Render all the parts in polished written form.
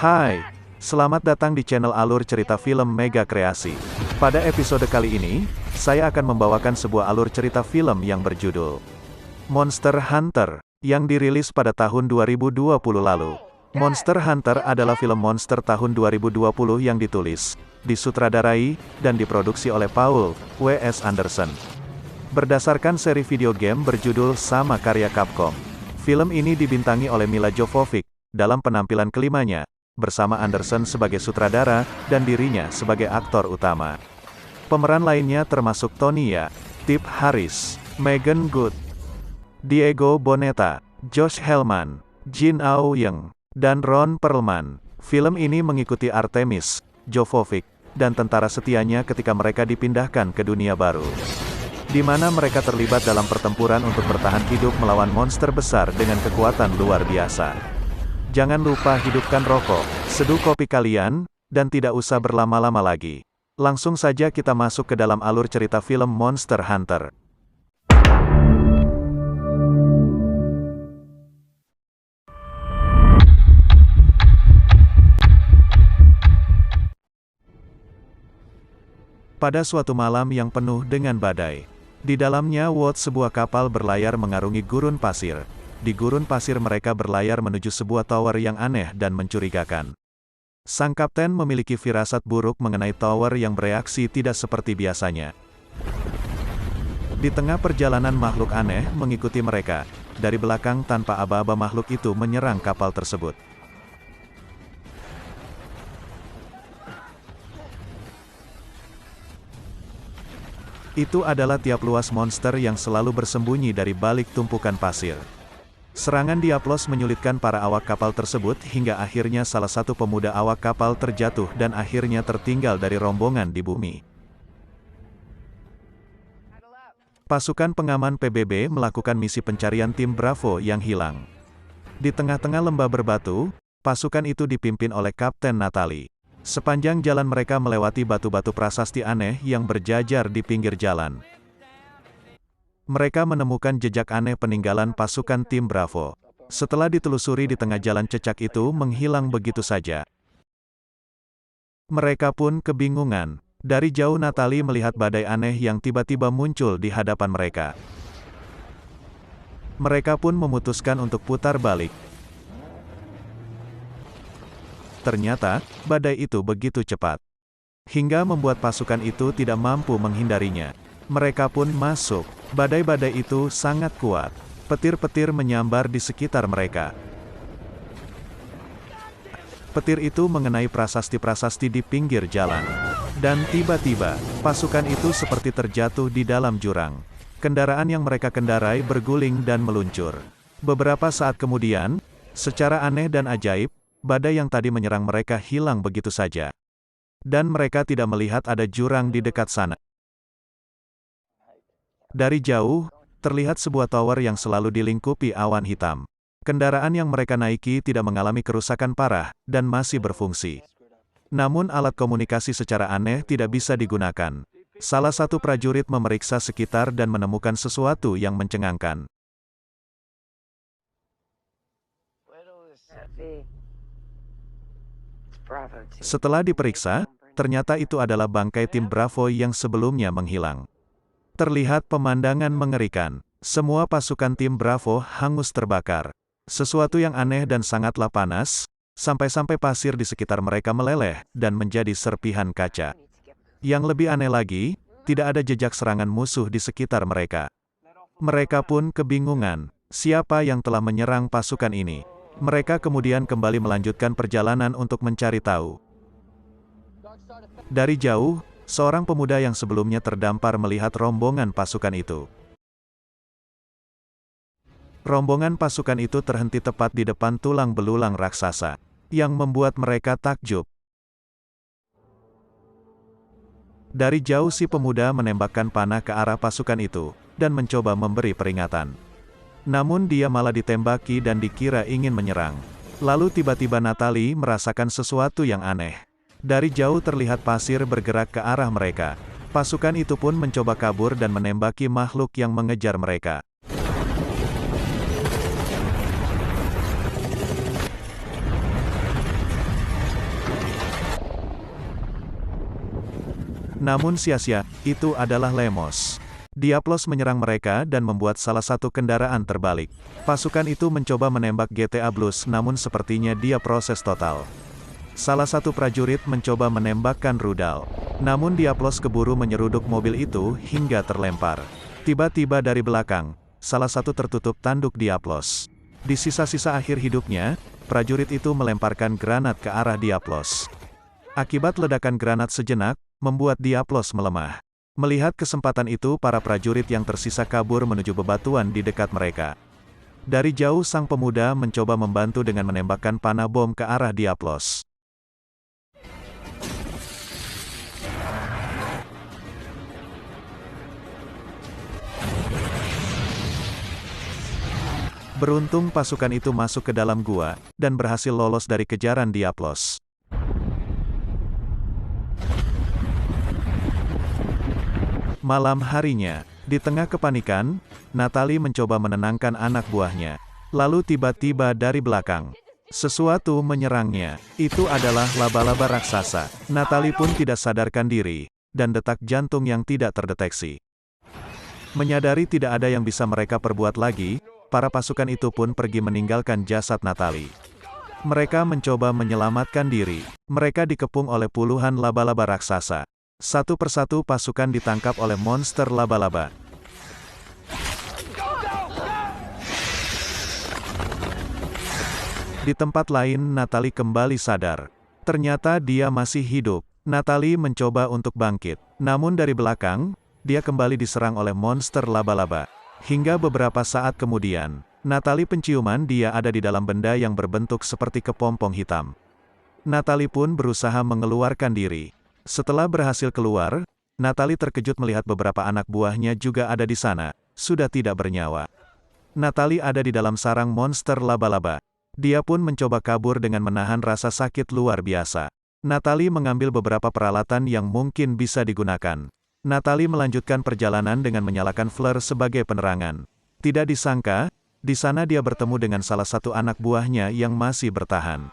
Hai, selamat datang di channel alur cerita film Mega Kreasi. Pada episode kali ini, saya akan membawakan sebuah alur cerita film yang berjudul Monster Hunter, yang dirilis pada tahun 2020 lalu. Monster Hunter adalah film monster tahun 2020 yang ditulis, disutradarai, dan diproduksi oleh Paul W.S. Anderson. Berdasarkan seri video game berjudul sama karya Capcom. Film ini dibintangi oleh Milla Jovovich dalam penampilan kelimanya, bersama Anderson sebagai sutradara, dan dirinya sebagai aktor utama. Pemeran lainnya termasuk Tony Ya, Tip Harris, Megan Good, Diego Boneta, Josh Helman, Jin Ao-young, dan Ron Perlman. Film ini mengikuti Artemis, Jovovich, dan tentara setianya ketika mereka dipindahkan ke dunia baru, di mana mereka terlibat dalam pertempuran untuk bertahan hidup melawan monster besar dengan kekuatan luar biasa. Jangan lupa hidupkan rokok, seduh kopi kalian, dan tidak usah berlama-lama lagi. Langsung saja kita masuk ke dalam alur cerita film Monster Hunter. Pada suatu malam yang penuh dengan badai, di dalamnya sebuah kapal berlayar mengarungi gurun pasir. Di gurun pasir mereka berlayar menuju sebuah tower yang aneh dan mencurigakan. Sang kapten memiliki firasat buruk mengenai tower yang bereaksi tidak seperti biasanya. Di tengah perjalanan makhluk aneh mengikuti mereka. Dari belakang tanpa aba-aba makhluk itu menyerang kapal tersebut. Itu adalah tiap luas monster yang selalu bersembunyi dari balik tumpukan pasir. Serangan Diablos menyulitkan para awak kapal tersebut hingga akhirnya salah satu pemuda awak kapal terjatuh dan akhirnya tertinggal dari rombongan di bumi. Pasukan pengaman PBB melakukan misi pencarian tim Bravo yang hilang. Di tengah-tengah lembah berbatu, pasukan itu dipimpin oleh Kapten Natalie. Sepanjang jalan mereka melewati batu-batu prasasti aneh yang berjajar di pinggir jalan. Mereka menemukan jejak aneh peninggalan pasukan tim Bravo. Setelah ditelusuri di tengah jalan cecak itu menghilang begitu saja. Mereka pun kebingungan. Dari jauh Natalie melihat badai aneh yang tiba-tiba muncul di hadapan mereka. Mereka pun memutuskan untuk putar balik. Ternyata, badai itu begitu cepat, hingga membuat pasukan itu tidak mampu menghindarinya. Mereka pun masuk. Badai-badai itu sangat kuat. Petir-petir menyambar di sekitar mereka. Petir itu mengenai prasasti-prasasti di pinggir jalan. Dan tiba-tiba, pasukan itu seperti terjatuh di dalam jurang. Kendaraan yang mereka kendarai berguling dan meluncur. Beberapa saat kemudian, secara aneh dan ajaib, badai yang tadi menyerang mereka hilang begitu saja. Dan mereka tidak melihat ada jurang di dekat sana. Dari jauh, terlihat sebuah tower yang selalu dilingkupi awan hitam. Kendaraan yang mereka naiki tidak mengalami kerusakan parah, dan masih berfungsi. Namun alat komunikasi secara aneh tidak bisa digunakan. Salah satu prajurit memeriksa sekitar dan menemukan sesuatu yang mencengangkan. Setelah diperiksa, ternyata itu adalah bangkai tim Bravo yang sebelumnya menghilang. Terlihat pemandangan mengerikan. Semua pasukan tim Bravo hangus terbakar. Sesuatu yang aneh dan sangatlah panas, sampai-sampai pasir di sekitar mereka meleleh dan menjadi serpihan kaca. Yang lebih aneh lagi, tidak ada jejak serangan musuh di sekitar mereka. Mereka pun kebingungan, siapa yang telah menyerang pasukan ini. Mereka kemudian kembali melanjutkan perjalanan untuk mencari tahu. Dari jauh, seorang pemuda yang sebelumnya terdampar melihat rombongan pasukan itu. Rombongan pasukan itu terhenti tepat di depan tulang belulang raksasa, yang membuat mereka takjub. Dari jauh si pemuda menembakkan panah ke arah pasukan itu, dan mencoba memberi peringatan. Namun dia malah ditembaki dan dikira ingin menyerang. Lalu tiba-tiba Natalie merasakan sesuatu yang aneh. Dari jauh terlihat pasir bergerak ke arah mereka. Pasukan itu pun mencoba kabur dan menembaki makhluk yang mengejar mereka. Namun sia-sia, itu adalah Lemos. Diablos menyerang mereka dan membuat salah satu kendaraan terbalik. Pasukan itu mencoba menembak GTA Blues namun sepertinya dia proses total. Salah satu prajurit mencoba menembakkan rudal. Namun Diablos keburu menyeruduk mobil itu hingga terlempar. Tiba-tiba dari belakang, salah satu tertutup tanduk Diablos. Di sisa-sisa akhir hidupnya, prajurit itu melemparkan granat ke arah Diablos. Akibat ledakan granat sejenak, membuat Diablos melemah. Melihat kesempatan itu para prajurit yang tersisa kabur menuju bebatuan di dekat mereka. Dari jauh sang pemuda mencoba membantu dengan menembakkan panah bom ke arah Diablos. Beruntung pasukan itu masuk ke dalam gua, dan berhasil lolos dari kejaran Diablos. Malam harinya, di tengah kepanikan, Natalie mencoba menenangkan anak buahnya. Lalu tiba-tiba dari belakang, sesuatu menyerangnya. Itu adalah laba-laba raksasa. Natalie pun tidak sadarkan diri, dan detak jantung yang tidak terdeteksi. Menyadari tidak ada yang bisa mereka perbuat lagi, para pasukan itu pun pergi meninggalkan jasad Natalie. Mereka mencoba menyelamatkan diri. Mereka dikepung oleh puluhan laba-laba raksasa. Satu persatu pasukan ditangkap oleh monster laba-laba. Di tempat lain Natalie kembali sadar. Ternyata dia masih hidup. Natalie mencoba untuk bangkit. Namun dari belakang, dia kembali diserang oleh monster laba-laba. Hingga beberapa saat kemudian, Natalie penciuman dia ada di dalam benda yang berbentuk seperti kepompong hitam. Natalie pun berusaha mengeluarkan diri. Setelah berhasil keluar, Natalie terkejut melihat beberapa anak buahnya juga ada di sana, sudah tidak bernyawa. Natalie ada di dalam sarang monster laba-laba. Dia pun mencoba kabur dengan menahan rasa sakit luar biasa. Natalie mengambil beberapa peralatan yang mungkin bisa digunakan. Natalie melanjutkan perjalanan dengan menyalakan flare sebagai penerangan. Tidak disangka, di sana dia bertemu dengan salah satu anak buahnya yang masih bertahan.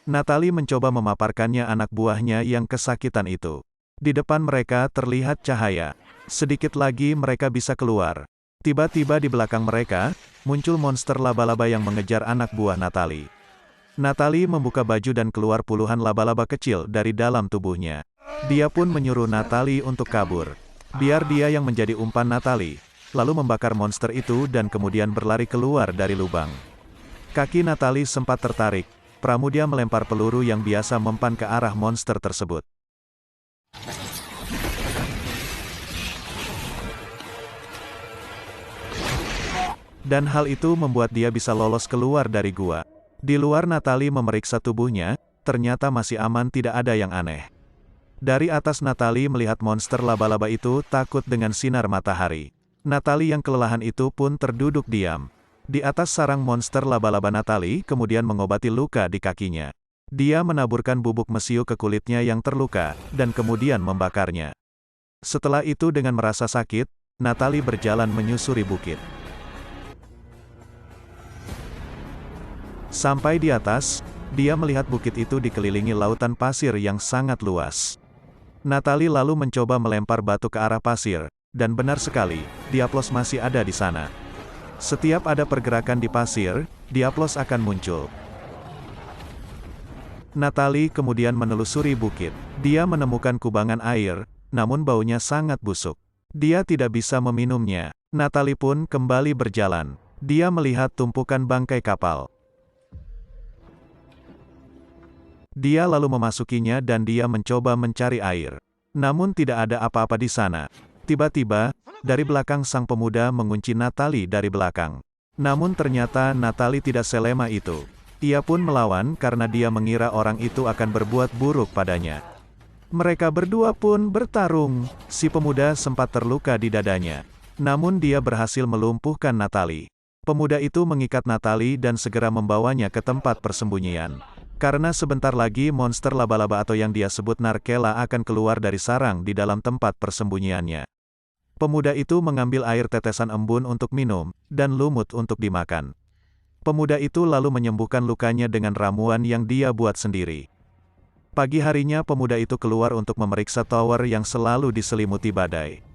Natalie mencoba memaparkannya anak buahnya yang kesakitan itu. Di depan mereka terlihat cahaya. Sedikit lagi mereka bisa keluar. Tiba-tiba di belakang mereka, muncul monster laba-laba yang mengejar anak buah Natalie. Natalie membuka baju dan keluar puluhan laba-laba kecil dari dalam tubuhnya. Dia pun menyuruh Natalie untuk kabur. Biar dia yang menjadi umpan Natalie, lalu membakar monster itu dan kemudian berlari keluar dari lubang. Kaki Natalie sempat tertarik. Pramudia melempar peluru yang biasa mempan ke arah monster tersebut. Dan hal itu membuat dia bisa lolos keluar dari gua. Di luar Natalie memeriksa tubuhnya, ternyata masih aman, tidak ada yang aneh. Dari atas Natalie melihat monster laba-laba itu takut dengan sinar matahari. Natalie yang kelelahan itu pun terduduk diam. Di atas sarang monster laba-laba Natalie kemudian mengobati luka di kakinya. Dia menaburkan bubuk mesiu ke kulitnya yang terluka, dan kemudian membakarnya. Setelah itu dengan merasa sakit, Natalie berjalan menyusuri bukit. Sampai di atas, dia melihat bukit itu dikelilingi lautan pasir yang sangat luas. Natalie lalu mencoba melempar batu ke arah pasir, dan benar sekali, Diablos masih ada di sana. Setiap ada pergerakan di pasir, Diablos akan muncul. Natalie kemudian menelusuri bukit. Dia menemukan kubangan air, namun baunya sangat busuk. Dia tidak bisa meminumnya. Natalie pun kembali berjalan. Dia melihat tumpukan bangkai kapal. Dia lalu memasukinya dan dia mencoba mencari air. Namun tidak ada apa-apa di sana. Tiba-tiba, dari belakang sang pemuda mengunci Natalie dari belakang. Namun ternyata Natalie tidak selemah itu. Ia pun melawan karena dia mengira orang itu akan berbuat buruk padanya. Mereka berdua pun bertarung. Si pemuda sempat terluka di dadanya. Namun dia berhasil melumpuhkan Natalie. Pemuda itu mengikat Natalie dan segera membawanya ke tempat persembunyian. Karena sebentar lagi monster laba-laba atau yang dia sebut Narkela akan keluar dari sarang di dalam tempat persembunyiannya. Pemuda itu mengambil air tetesan embun untuk minum, dan lumut untuk dimakan. Pemuda itu lalu menyembuhkan lukanya dengan ramuan yang dia buat sendiri. Pagi harinya pemuda itu keluar untuk memeriksa tower yang selalu diselimuti badai.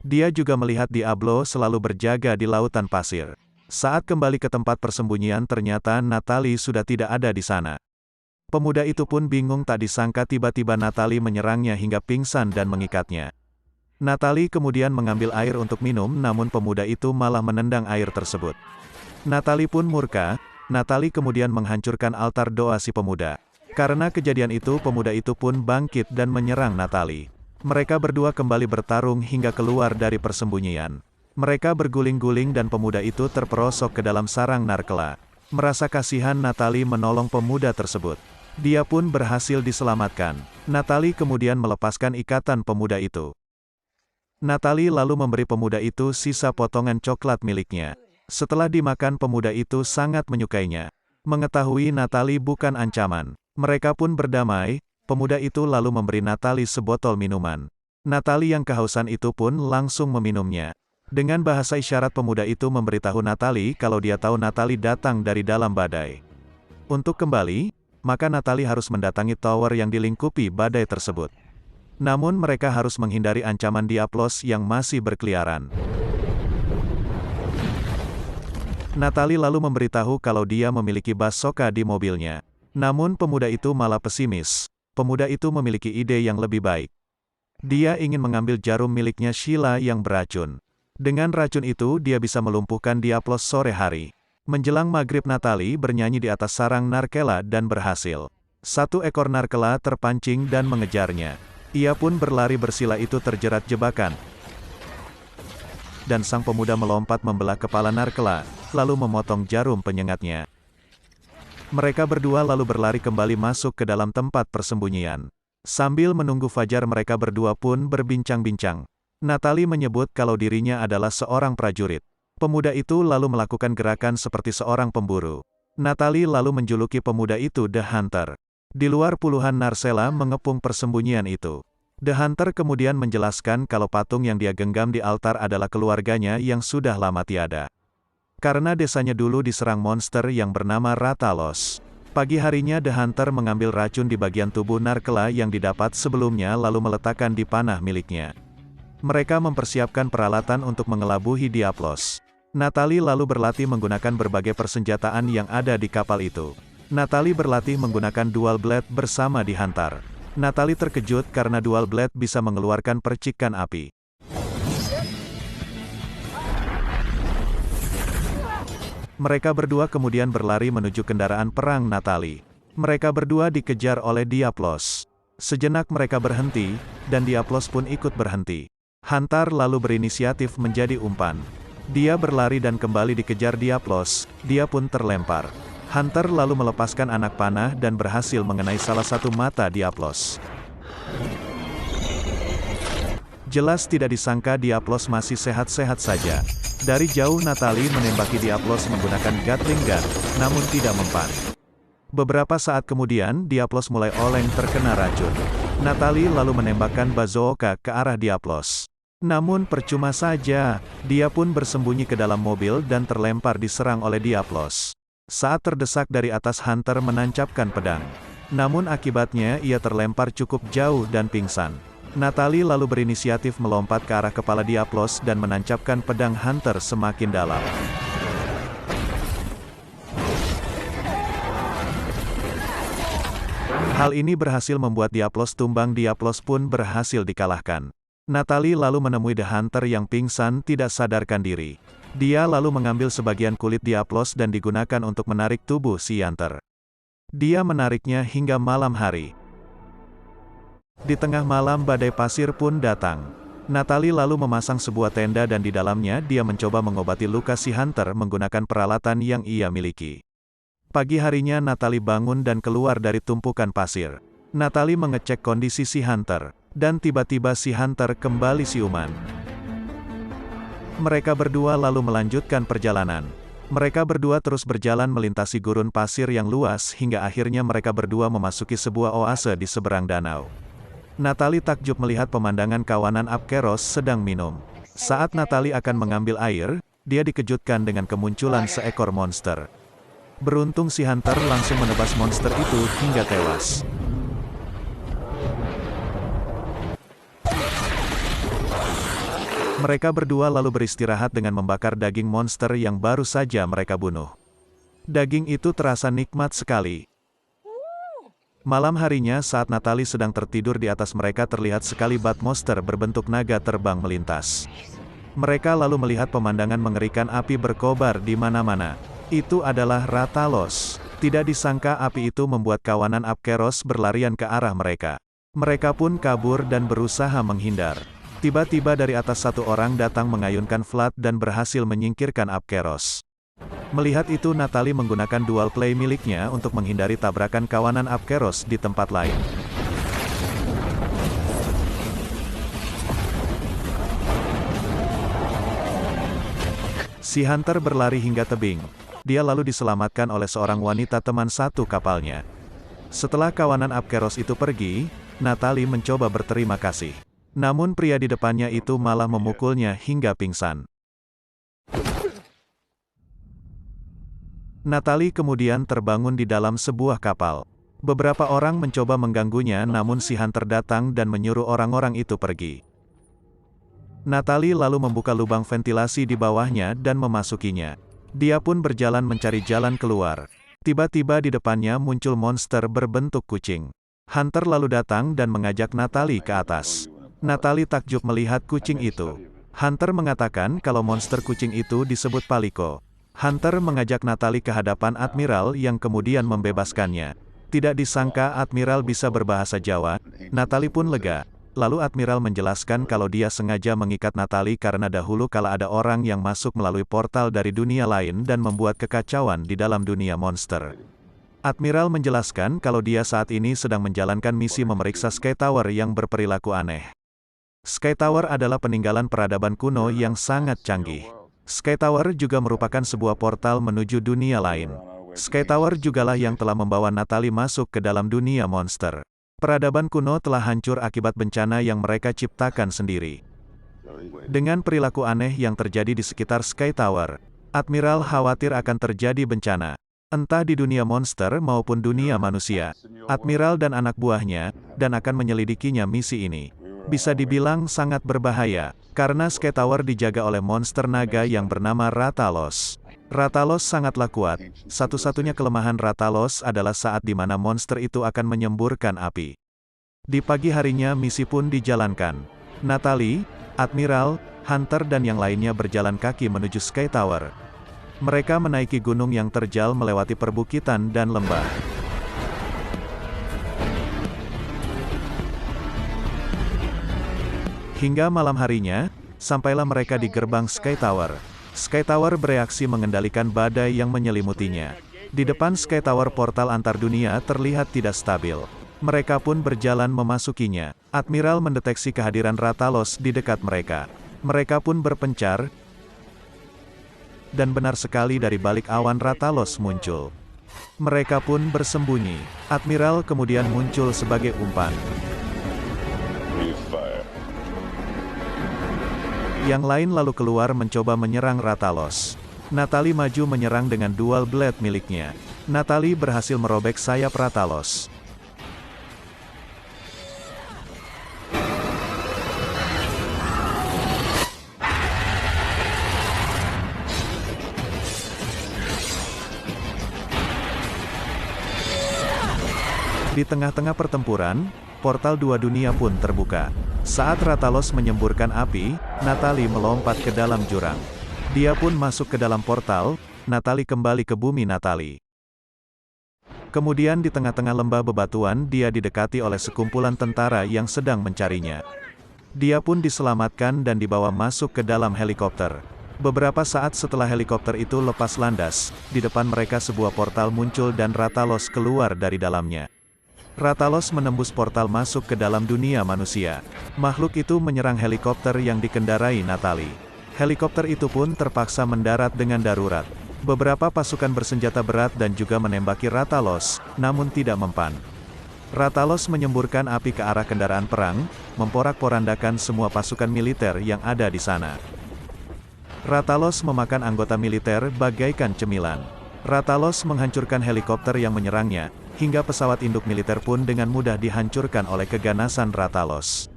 Dia juga melihat Diablo selalu berjaga di lautan pasir. Saat kembali ke tempat persembunyian ternyata Natalie sudah tidak ada di sana. Pemuda itu pun bingung, tak disangka tiba-tiba Natalie menyerangnya hingga pingsan dan mengikatnya. Natalie kemudian mengambil air untuk minum, namun pemuda itu malah menendang air tersebut. Natalie pun murka. Natalie kemudian menghancurkan altar doa si pemuda. Karena kejadian itu pemuda itu pun bangkit dan menyerang Natalie. Mereka berdua kembali bertarung hingga keluar dari persembunyian. Mereka berguling-guling dan pemuda itu terperosok ke dalam sarang narkela. Merasa kasihan, Natalie menolong pemuda tersebut. Dia pun berhasil diselamatkan. Natalie kemudian melepaskan ikatan pemuda itu. Natalie lalu memberi pemuda itu sisa potongan coklat miliknya. Setelah dimakan, pemuda itu sangat menyukainya. Mengetahui Natalie bukan ancaman, mereka pun berdamai. Pemuda itu lalu memberi Natalie sebotol minuman. Natalie yang kehausan itu pun langsung meminumnya. Dengan bahasa isyarat pemuda itu memberitahu Natalie kalau dia tahu Natalie datang dari dalam badai. Untuk kembali, maka Natalie harus mendatangi tower yang dilingkupi badai tersebut. Namun mereka harus menghindari ancaman Diablos yang masih berkeliaran. Natalie lalu memberitahu kalau dia memiliki bazooka di mobilnya. Namun pemuda itu malah pesimis. Pemuda itu memiliki ide yang lebih baik. Dia ingin mengambil jarum miliknya Sheila yang beracun. Dengan racun itu dia bisa melumpuhkan Diablos sore hari. Menjelang maghrib Natalie bernyanyi di atas sarang narkela dan berhasil. Satu ekor narkela terpancing dan mengejarnya. Ia pun berlari, bersila itu terjerat jebakan. Dan sang pemuda melompat membelah kepala narkela, lalu memotong jarum penyengatnya. Mereka berdua lalu berlari kembali masuk ke dalam tempat persembunyian. Sambil menunggu fajar mereka berdua pun berbincang-bincang. Natalie menyebut kalau dirinya adalah seorang prajurit. Pemuda itu lalu melakukan gerakan seperti seorang pemburu. Natalie lalu menjuluki pemuda itu The Hunter. Di luar puluhan narkela mengepung persembunyian itu. The Hunter kemudian menjelaskan kalau patung yang dia genggam di altar adalah keluarganya yang sudah lama tiada. Karena desanya dulu diserang monster yang bernama Ratalos. Pagi harinya The Hunter mengambil racun di bagian tubuh narkela yang didapat sebelumnya lalu meletakkan di panah miliknya. Mereka mempersiapkan peralatan untuk mengelabuhi Diablos. Natalie lalu berlatih menggunakan berbagai persenjataan yang ada di kapal itu. Natalie berlatih menggunakan dual blade bersama The Hunter. Natalie terkejut karena dual blade bisa mengeluarkan percikan api. Mereka berdua kemudian berlari menuju kendaraan perang Natalie. Mereka berdua dikejar oleh Diablos. Sejenak mereka berhenti, dan Diablos pun ikut berhenti. Hunter lalu berinisiatif menjadi umpan. Dia berlari dan kembali dikejar Diablos, dia pun terlempar. Hunter lalu melepaskan anak panah dan berhasil mengenai salah satu mata Diablos. Jelas tidak disangka Diablos masih sehat-sehat saja. Dari jauh Natalie menembaki Diablos menggunakan Gatling gun, namun tidak mempan. Beberapa saat kemudian Diablos mulai oleng terkena racun. Natalie lalu menembakkan bazooka ke arah Diablos. Namun percuma saja, dia pun bersembunyi ke dalam mobil dan terlempar diserang oleh Diablos. Saat terdesak dari atas, Hunter menancapkan pedang. Namun akibatnya ia terlempar cukup jauh dan pingsan. Natalie lalu berinisiatif melompat ke arah kepala Diablos dan menancapkan pedang Hunter semakin dalam. Hal ini berhasil membuat Diablos tumbang. Diablos pun berhasil dikalahkan. Natalie lalu menemui The Hunter yang pingsan tidak sadarkan diri. Dia lalu mengambil sebagian kulit Diablos dan digunakan untuk menarik tubuh si Hunter. Dia menariknya hingga malam hari. Di tengah malam badai pasir pun datang. Natalie lalu memasang sebuah tenda dan di dalamnya dia mencoba mengobati luka si Hunter menggunakan peralatan yang ia miliki. Pagi harinya Natalie bangun dan keluar dari tumpukan pasir. Natalie mengecek kondisi si Hunter, dan tiba-tiba si Hunter kembali siuman. Mereka berdua lalu melanjutkan perjalanan. Mereka berdua terus berjalan melintasi gurun pasir yang luas hingga akhirnya mereka berdua memasuki sebuah oase di seberang danau. Natalie takjub melihat pemandangan kawanan Apkeros sedang minum. Saat Natalie akan mengambil air, dia dikejutkan dengan kemunculan seekor monster. Beruntung si Hunter langsung menebas monster itu hingga tewas. Mereka berdua lalu beristirahat dengan membakar daging monster yang baru saja mereka bunuh. Daging itu terasa nikmat sekali. Malam harinya saat Natalie sedang tertidur di atas mereka terlihat sekali bat monster berbentuk naga terbang melintas. Mereka lalu melihat pemandangan mengerikan api berkobar di mana-mana. Itu adalah Rathalos. Tidak disangka api itu membuat kawanan Apkeros berlarian ke arah mereka. Mereka pun kabur dan berusaha menghindar. Tiba-tiba dari atas satu orang datang mengayunkan Vlad dan berhasil menyingkirkan Apkeros. Melihat itu Natalie menggunakan dual play miliknya untuk menghindari tabrakan kawanan Apkeros di tempat lain. Si Hunter berlari hingga tebing. Dia lalu diselamatkan oleh seorang wanita teman satu kapalnya. Setelah kawanan Apkeros itu pergi, Natalie mencoba berterima kasih. Namun pria di depannya itu malah memukulnya hingga pingsan. Natalie kemudian terbangun di dalam sebuah kapal. Beberapa orang mencoba mengganggunya namun si Hunter datang dan menyuruh orang-orang itu pergi. Natalie lalu membuka lubang ventilasi di bawahnya dan memasukinya. Dia pun berjalan mencari jalan keluar. Tiba-tiba di depannya muncul monster berbentuk kucing. Hunter lalu datang dan mengajak Natalie ke atas. Natalie takjub melihat kucing itu. Hunter mengatakan kalau monster kucing itu disebut Paliko. Hunter mengajak Natalie ke hadapan Admiral yang kemudian membebaskannya. Tidak disangka Admiral bisa berbahasa Jawa, Natalie pun lega. Lalu Admiral menjelaskan kalau dia sengaja mengikat Natalie karena dahulu kala ada orang yang masuk melalui portal dari dunia lain dan membuat kekacauan di dalam dunia monster. Admiral menjelaskan kalau dia saat ini sedang menjalankan misi memeriksa Sky Tower yang berperilaku aneh. Sky Tower adalah peninggalan peradaban kuno yang sangat canggih. Sky Tower juga merupakan sebuah portal menuju dunia lain. Sky Tower jugalah yang telah membawa Natalie masuk ke dalam dunia monster. Peradaban kuno telah hancur akibat bencana yang mereka ciptakan sendiri. Dengan perilaku aneh yang terjadi di sekitar Sky Tower, Admiral khawatir akan terjadi bencana. Entah di dunia monster maupun dunia manusia. Admiral dan anak buahnya, dan akan menyelidikinya misi ini. Bisa dibilang sangat berbahaya, karena Sky Tower dijaga oleh monster naga yang bernama Rathalos. Rathalos sangatlah kuat, satu-satunya kelemahan Rathalos adalah saat di mana monster itu akan menyemburkan api. Di pagi harinya misi pun dijalankan. Natalie, Admiral, Hunter dan yang lainnya berjalan kaki menuju Sky Tower. Mereka menaiki gunung yang terjal melewati perbukitan dan lembah. Hingga malam harinya, sampailah mereka di gerbang Sky Tower. Sky Tower bereaksi mengendalikan badai yang menyelimutinya. Di depan Sky Tower portal antar dunia terlihat tidak stabil. Mereka pun berjalan memasukinya. Admiral mendeteksi kehadiran Rathalos di dekat mereka. Mereka pun berpencar, dan benar sekali dari balik awan Rathalos muncul. Mereka pun bersembunyi. Admiral kemudian muncul sebagai umpan. Yang lain lalu keluar mencoba menyerang Rathalos. Natalie maju menyerang dengan dual blade miliknya. Natalie berhasil merobek sayap Rathalos. Di tengah-tengah pertempuran, portal dua dunia pun terbuka. Saat Rathalos menyemburkan api, Natalie melompat ke dalam jurang. Dia pun masuk ke dalam portal, Natalie kembali ke bumi Natalie. Kemudian di tengah-tengah lembah bebatuan dia didekati oleh sekumpulan tentara yang sedang mencarinya. Dia pun diselamatkan dan dibawa masuk ke dalam helikopter. Beberapa saat setelah helikopter itu lepas landas, di depan mereka sebuah portal muncul dan Rathalos keluar dari dalamnya. Rathalos menembus portal masuk ke dalam dunia manusia. Makhluk itu menyerang helikopter yang dikendarai Natalie. Helikopter itu pun terpaksa mendarat dengan darurat. Beberapa pasukan bersenjata berat dan juga menembaki Rathalos, namun tidak mempan. Rathalos menyemburkan api ke arah kendaraan perang, memporak-porandakan semua pasukan militer yang ada di sana. Rathalos memakan anggota militer bagaikan cemilan. Rathalos menghancurkan helikopter yang menyerangnya, hingga pesawat induk militer pun dengan mudah dihancurkan oleh keganasan Rathalos.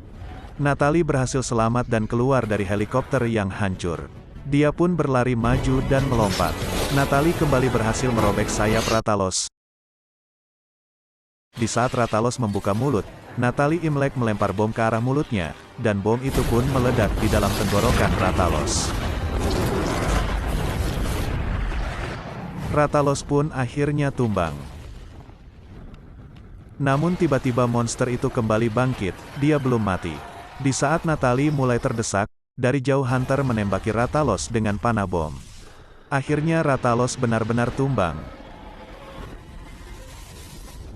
Natalie berhasil selamat dan keluar dari helikopter yang hancur. Dia pun berlari maju dan melompat. Natalie kembali berhasil merobek sayap Rathalos. Di saat Rathalos membuka mulut, Natalie Imlek melempar bom ke arah mulutnya, dan bom itu pun meledak di dalam tenggorokan Rathalos. Rathalos pun akhirnya tumbang. Namun tiba-tiba monster itu kembali bangkit, dia belum mati. Di saat Natalie mulai terdesak, dari jauh Hunter menembaki Rathalos dengan panah bom. Akhirnya Rathalos benar-benar tumbang.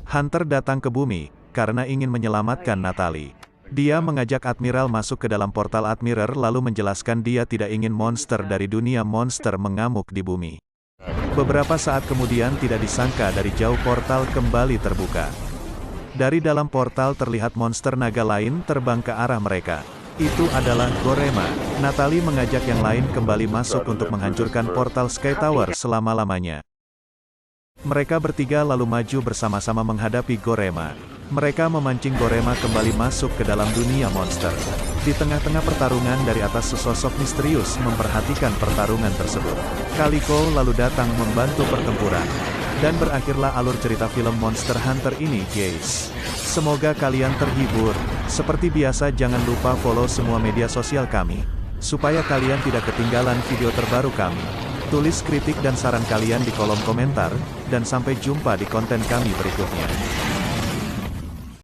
Hunter datang ke bumi, karena ingin menyelamatkan Natalie. Dia mengajak Admiral masuk ke dalam portal Admiral lalu menjelaskan dia tidak ingin monster dari dunia monster mengamuk di bumi. Beberapa saat kemudian tidak disangka dari jauh portal kembali terbuka. Dari dalam portal terlihat monster naga lain terbang ke arah mereka. Itu adalah Gorema. Natalie mengajak yang lain kembali masuk untuk menghancurkan portal Sky Tower selama-lamanya. Mereka bertiga lalu maju bersama-sama menghadapi Gorema. Mereka memancing Gorema kembali masuk ke dalam dunia monster. Di tengah-tengah pertarungan dari atas sesosok misterius memperhatikan pertarungan tersebut. Kaliko lalu datang membantu pertempuran. Dan berakhirlah alur cerita film Monster Hunter ini guys. Semoga kalian terhibur. Seperti biasa jangan lupa follow semua media sosial kami, supaya kalian tidak ketinggalan video terbaru kami. Tulis kritik dan saran kalian di kolom komentar, dan sampai jumpa di konten kami berikutnya.